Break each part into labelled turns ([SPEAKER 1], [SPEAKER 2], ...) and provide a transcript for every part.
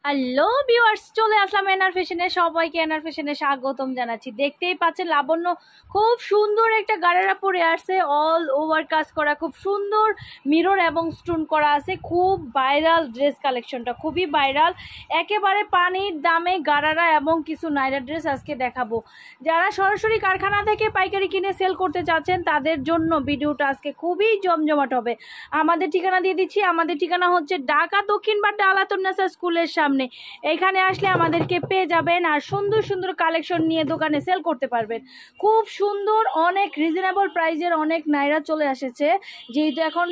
[SPEAKER 1] Hello viewers, চলে আসলাম NR ফ্যাশনে। সবাইকে এনআর ফ্যাশনে স্বাগতম জানাচ্ছি। দেখতেই পাচ্ছেন লাবণ্য খুব সুন্দর একটা গাড়ারা পরে আসছে, অল ওভার কাজ করা, খুব সুন্দর মিরর এবং স্টোন করা আছে। খুব ভাইরাল ড্রেস কালেকশনটা, খুবই ভাইরাল। একেবারে পানির দামে গাড়ারা এবং কিছু নাইরা ড্রেস আজকে দেখাবো। যারা সরাসরি কারখানা থেকে পাইকারি কিনে সেল করতে চাচ্ছেন তাদের জন্য ভিডিওটা আজকে খুবই জমজমাট হবে। আমাদের ঠিকানা দিয়ে দিচ্ছি। আমাদের ঠিকানা হচ্ছে ঢাকা দক্ষিণ বাড্ডা আলাতুন্নেসা স্কুলের সামনে। এখানে আসলে আমাদেরকে পেয়ে যাবেন, আর সুন্দর সুন্দর কালেকশন নিয়ে দোকানে সেল করতে পারবেন। খুব সুন্দর, অনেক রিজনেবল প্রাইজের অনেক নাইরা চলে এসেছে। যেহেতু এখন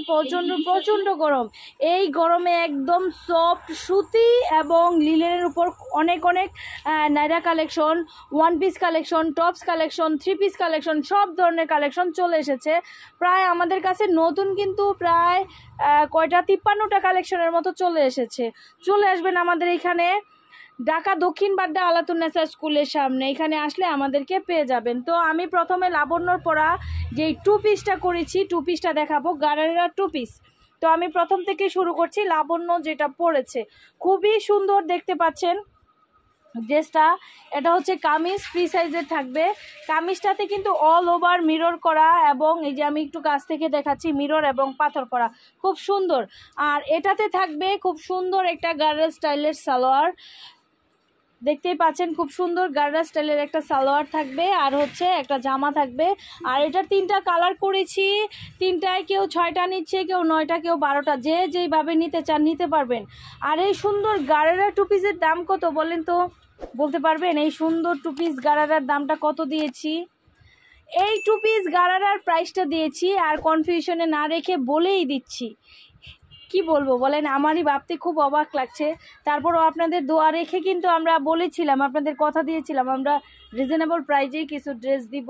[SPEAKER 1] প্রচণ্ড গরম, এই গরমে একদম সফট সুতি এবং লিলেনের উপর অনেক Naira collection, one piece collection, tops collection, three piece collection, সব ধরনের কালেকশন চলে এসেছে। প্রায় আমাদের কাছে নতুন কিন্তু প্রায় 53টা কালেকশনের মতো চলে এসেছে। চলে আসবেন আমাদের এখানে ঢাকা দক্ষিণ বাড্ডা আলাতুন্নেসা স্কুলের সামনে। এখানে আসলে আমাদেরকে পেয়ে যাবেন। তো আমি প্রথমে লাবণ্যর পরা যেই টু পিসটা করেছি, টু পিসটা দেখাবো, গাড়ারা টু পিস। তো আমি প্রথম থেকে শুরু করছি। লাবণ্য যেটা পরেছে খুবই সুন্দর দেখতে পাচ্ছেন ড্রেসটা। এটা হচ্ছে কামিজ, ফ্রি সাইজের থাকবে। কামিজটাতে কিন্তু অল ওভার মিরর করা, এবং এই যে আমি একটু কাছ থেকে দেখাচ্ছি, মিরর এবং পাথর করা, খুব সুন্দর। আর এটাতে থাকবে খুব সুন্দর একটা গার্ডার স্টাইলের সালোয়ার। দেখতেই পাচ্ছেন খুব সুন্দর গার্ডার স্টাইলের একটা সালোয়ার থাকবে, আর হচ্ছে একটা জামা থাকবে। আর এটার 3টা কালার করেছি। 3টায় কেউ 6টা নিচ্ছে, কেউ 9টা, কেউ 12টা, যে যেইভাবে নিতে চান নিতে পারবেন। আর এই সুন্দর গার্ডার টু পিসের দাম কত বলেন তো, বলতে পারবেন? এই সুন্দর টু পিস গারারার দামটা কত দিয়েছি? এই টু পিস গারারার প্রাইসটা দিয়েছি, আর কনফিউশনে না রেখে বলেই দিচ্ছি। কি বলবো বলেন, আমারই ভাবতে খুব অবাক লাগছে। তারপরও আপনাদের দোয়া রেখে কিন্তু আমরা বলেছিলাম, আপনাদের কথা দিয়েছিলাম আমরা রিজনেবল প্রাইজেই কিছু ড্রেস দিব।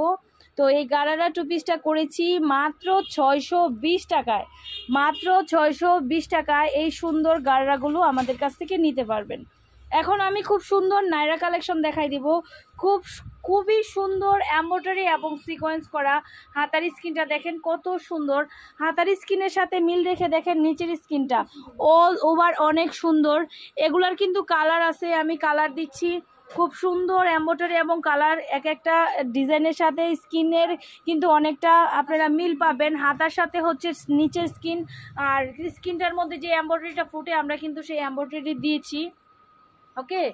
[SPEAKER 1] তো এই গারারা টু পিসটা করেছি মাত্র 620 টাকায়। মাত্র 620 টাকায় এই সুন্দর গারারাগুলো আমাদের কাছ থেকে নিতে পারবেন। এখন আমি খুব সুন্দর নাইরা কালেকশন দেখাই দিব। খুবই সুন্দর এমব্রয়ডারি এবং সিকোয়েন্স করা। হাতার স্কিনটা দেখেন কত সুন্দর, হাতার স্কিনের সাথে মিল রেখে দেখেন নিচের স্কিনটা অল ওভার অনেক সুন্দর। এগুলার কিন্তু কালার আছে, আমি কালার দিচ্ছি। খুব সুন্দর এমব্রয়ডারি এবং কালার, এক একটা ডিজাইনের সাথে স্কিনের কিন্তু অনেকটা আপনারা মিল পাবেন। হাতার সাথে হচ্ছে নিচের স্কিন, আর স্কিনটার মধ্যে যে এমব্রয়ডারিটা ফুটে আমরা কিন্তু সেই এমব্রয়ডারি দিয়েছি। ওকে,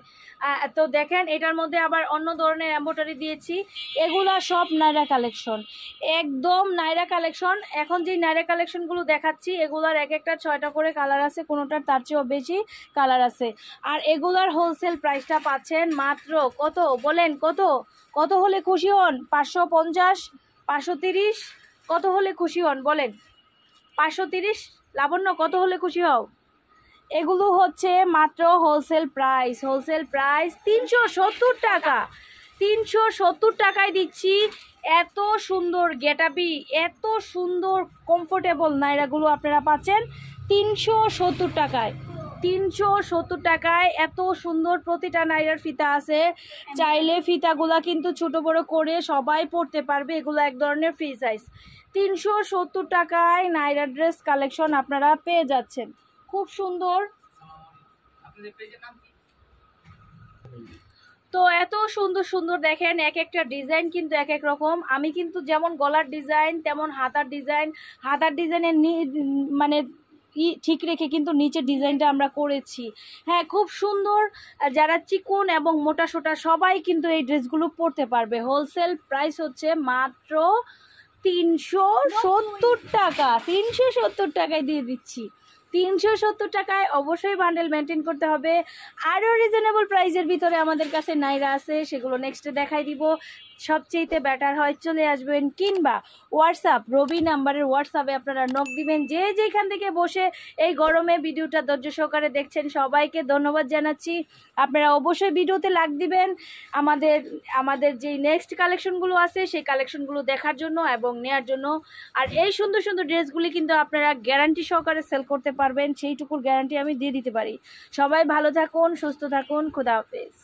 [SPEAKER 1] তো দেখেন এটার মধ্যে আবার অন্য ধরনের এমব্রয়ডারি দিয়েছি। এগুলা সব নাইরা কালেকশন, একদম নাইরা কালেকশন। এখন যেই নাইরা কালেকশনগুলো দেখাচ্ছি এগুলার এক একটা 6টা করে কালার আছে, কোনোটার তার চেয়েও বেশি কালার আছে। আর এগুলার হোলসেল প্রাইসটা পাচ্ছেন মাত্র কত বলেন, কত হলে খুশি হন? 550, 530, কত হলে খুশি হন বলেন? 530। লাবণ্য, কত হলে খুশি হও? এগুলো হচ্ছে মাত্র হোলসেল প্রাইস 370 টাকা। 370 টাকায় দিচ্ছি। এত সুন্দর গেটাবি, এত সুন্দর কমফোর্টেবল নাইরাগুলো আপনারা পাচ্ছেন 370 টাকায়। 370 টাকায় এত সুন্দর প্রতিটা নাইরার ফিতা আছে। চাইলে ফিতাগুলা কিন্তু ছোট বড় করে সবাই পরতে পারবে। এগুলো এক ধরনের ফ্রি সাইজ। 370 টাকায় নাইরা ড্রেস কালেকশন আপনারা পেয়ে যাচ্ছেন, খুব সুন্দর। তো এত সুন্দর সুন্দর দেখেন, এক একটা ডিজাইন কিন্তু এক এক রকম। আমি কিন্তু যেমন গলার ডিজাইন তেমন হাতার ডিজাইনের মানে ঠিক রেখে কিন্তু নিচের ডিজাইনটা আমরা করেছি। হ্যাঁ, খুব সুন্দর। যারা চিকন এবং মোটা সোটা সবাই কিন্তু এই ড্রেসগুলো পরতে পারবে। হোলসেল প্রাইস হচ্ছে মাত্র 370 টাকা। 370 টাকায় দিয়ে দিচ্ছি। 370 টাকায় অবশ্যই বান্ডেল মেনটেন করতে হবে। আরও রিজনেবল প্রাইসের ভিতরে আমাদের কাছে নাইরা আছে, সেগুলো নেক্সটে দেখাই দিব। সবচেয়ে বেটার হয় চলে আসবেন, কিংবা হোয়াটসঅ্যাপ রবি নাম্বারের হোয়াটসঅ্যাপে আপনারা নক দিবেন। যে যেখান থেকে বসে এই গরমে ভিডিওটা ধৈর্য সহকারে দেখছেন সবাইকে ধন্যবাদ জানাচ্ছি। আপনারা অবশ্যই ভিডিওতে লাইক দিবেন আমাদের যেই নেক্সট কালেকশনগুলো আছে সেই কালেকশনগুলো দেখার জন্য এবং নেয়ার জন্য। আর এই সুন্দর সুন্দর ড্রেসগুলি কিন্তু আপনারা গ্যারান্টি সহকারে সেল করতে পারবেন, সেইটুকুর গ্যারান্টি আমি দিয়ে দিতে পারি। সবাই ভালো থাকুন, সুস্থ থাকুন, খোদা হাফেজ।